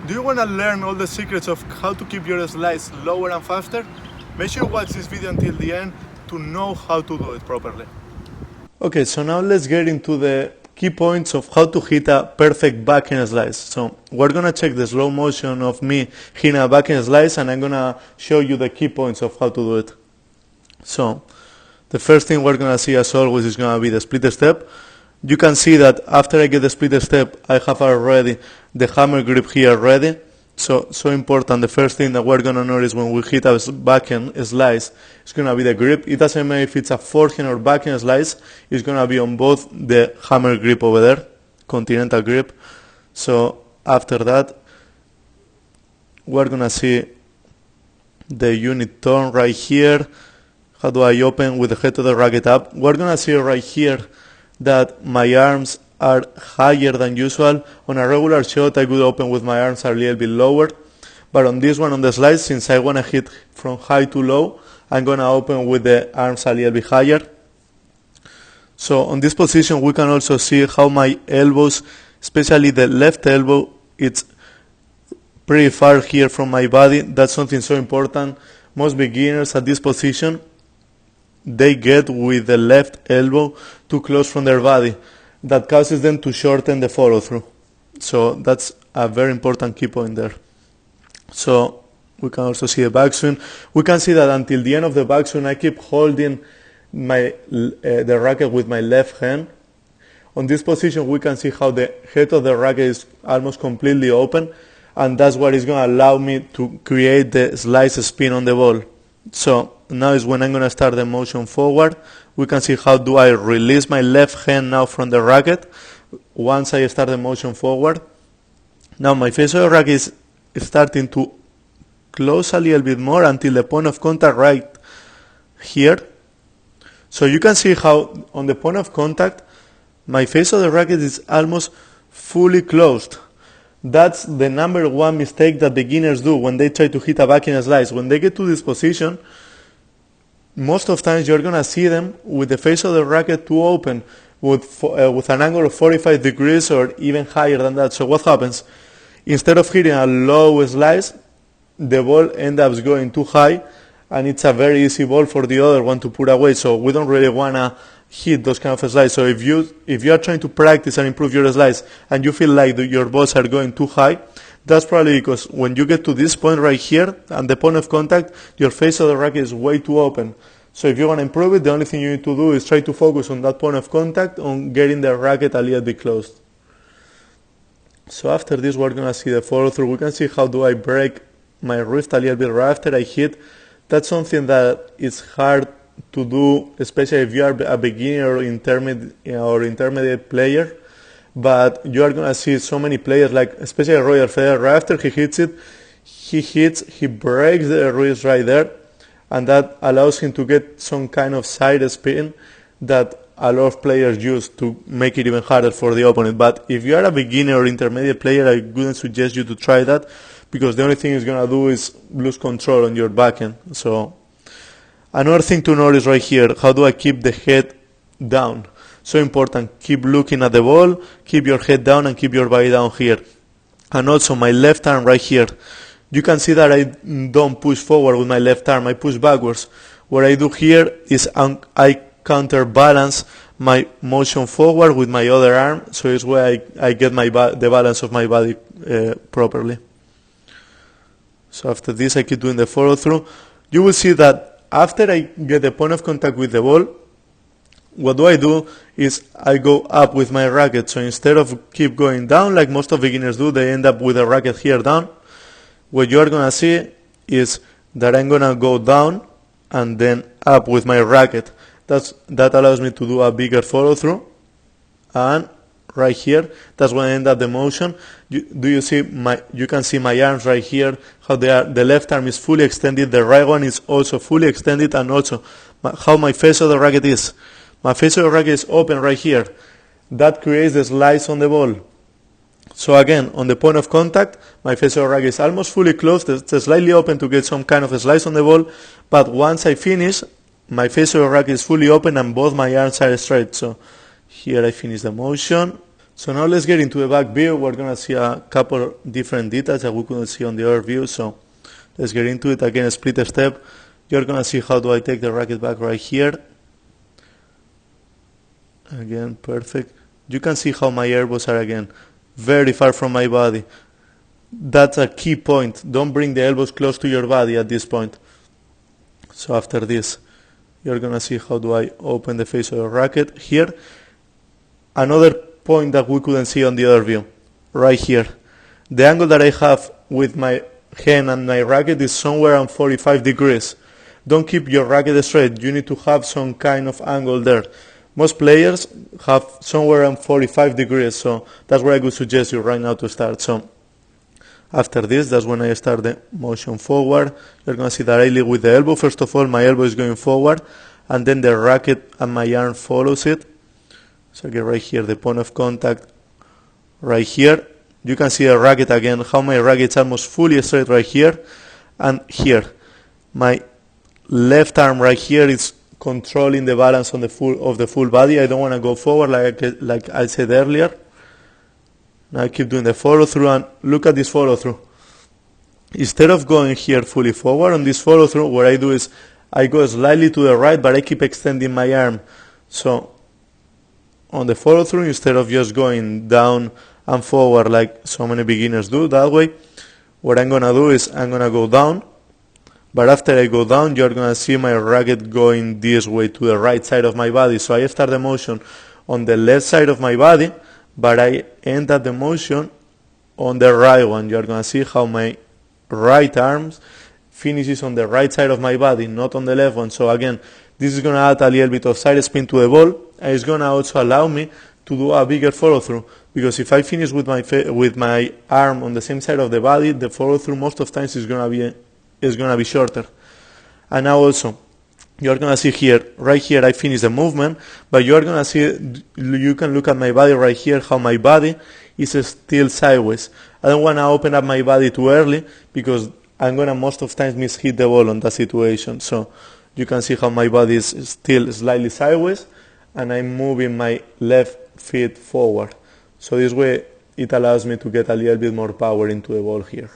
Do you want to learn all the secrets of how to keep your slice lower and faster? Make sure you watch this video until the end to know how to do it properly. Okay, so now let's get into the key points of how to hit a perfect backhand slice. So we're gonna check the slow motion of me hitting a backhand slice, and I'm gonna show you the key points of how to do it. So the first thing we're gonna see, as always, is gonna be the split step. You can see that after I get the split step, I have already the hammer grip here ready. So important. The first thing that we're gonna notice when we hit a backhand slice is gonna be the grip. It doesn't matter if it's a forehand or backhand slice, it's gonna be on both the hammer grip over there, continental grip. So after that, we're gonna see the unit turn right here. How do I open with the head of the racket up? We're gonna see right here that my arms are higher than usual. On a regular shot, I would open with my arms a little bit lower, but on this one, on the slice, since I want to hit from high to low, I'm going to open with the arms a little bit higher. So on this position, we can also see how my elbows, especially the left elbow, it's pretty far here from my body. That's something so important. Most beginners at this position, they get with the left elbow too close from their body. That causes them to shorten the follow through. So that's a very important key point there. So we can also see the backswing. We can see that until the end of the backswing, I keep holding the racket with my left hand. On this position, we can see how the head of the racket is almost completely open, and that's what is going to allow me to create the slice spin on the ball. So now is when I'm going to start the motion forward. We can see how do I release my left hand now from the racket once I start the motion forward. Now my face of the racket is starting to close a little bit more until the point of contact right here. So you can see how on the point of contact, my face of the racket is almost fully closed. That's the number one mistake that beginners do when they try to hit a backhand slice. When they get to this position, most of the times you're going to see them with the face of the racket too open, with an angle of 45 degrees or even higher than that. So what happens? Instead of hitting a low slice, the ball ends up going too high, and it's a very easy ball for the other one to put away. So we don't really want to hit those kind of slices. So if you are trying to practice and improve your slice and you feel like your balls are going too high, that's probably because when you get to this point right here and the point of contact, your face of the racket is way too open. So if you want to improve it, the only thing you need to do is try to focus on that point of contact, on getting the racket a little bit closed. So after this, we're going to see the follow through. We can see how do I break my wrist a little bit right after I hit. That's something that is hard to do, especially if you are a beginner or intermediate player. But you are going to see so many players, like especially Roger Federer, right after he hits it, he breaks the wrist right there, and that allows him to get some kind of side spin that a lot of players use to make it even harder for the opponent. But if you are a beginner or intermediate player, I wouldn't suggest you to try that, because the only thing it's going to do is lose control on your backhand. So another thing to notice right here, how do I keep the head down? So important, keep looking at the ball, keep your head down and keep your body down here. And also my left arm right here. You can see that I don't push forward with my left arm, I push backwards. What I do here is I counterbalance my motion forward with my other arm, so it's where I get the balance of my body properly. So after this I keep doing the follow through. You will see that after I get the point of contact with the ball, what do is I go up with my racket. So instead of keep going down like most of beginners do, they end up with a racket here down. What you are going to see is that I'm going to go down and then up with my racket. That allows me to do a bigger follow through. And right here, that's when I end up the motion. You can see my arms right here, how they are. The left arm is fully extended, the right one is also fully extended, and also how my face of the racket is. My face of the racket is open right here. That creates the slice on the ball. So again, on the point of contact, my face of the racket is almost fully closed. It's slightly open to get some kind of a slice on the ball. But once I finish, my face of the racket is fully open and both my arms are straight. So here I finish the motion. So now let's get into the back view. We're gonna see a couple different details that we couldn't see on the other view. So let's get into it. Again, split step. You're gonna see how do I take the racket back right here. Again, perfect. You can see how my elbows are again very far from my body. That's a key point. Don't bring the elbows close to your body at this point. So after this, you're gonna see how do I open the face of the racket here. Another point that we couldn't see on the other view, right here. The angle that I have with my hand and my racket is somewhere around 45 degrees. Don't keep your racket straight. You need to have some kind of angle there. Most players have somewhere around 45 degrees, so that's where I would suggest you right now to start. So after this, that's when I start the motion forward. You're going to see that I lead with the elbow. First of all, my elbow is going forward, and then the racket and my arm follows it. So I get right here, the point of contact right here. You can see the racket again, how my racket is almost fully straight right here. And here, my left arm right here is controlling the balance on the full body. I don't want to go forward like I said earlier. Now I keep doing the follow through, and look at this follow through. Instead of going here fully forward on this follow through, what I do is I go slightly to the right, but I keep extending my arm. So on the follow through, instead of just going down and forward like so many beginners do that way, what I'm gonna do is I'm gonna go down. But after I go down, you're going to see my racket going this way to the right side of my body. So I start the motion on the left side of my body, but I end at the motion on the right one. You're going to see how my right arm finishes on the right side of my body, not on the left one. So again, this is going to add a little bit of side spin to the ball, and it's going to also allow me to do a bigger follow through. Because if I finish with my arm on the same side of the body, the follow through most of the times is going to be shorter. And now also, you're going to see here, right here I finish the movement, but you're going to see, you can look at my body right here, how my body is still sideways. I don't want to open up my body too early, because I'm going to most of the times miss-hit the ball on that situation. So you can see how my body is still slightly sideways, and I'm moving my left feet forward. So this way, it allows me to get a little bit more power into the ball here.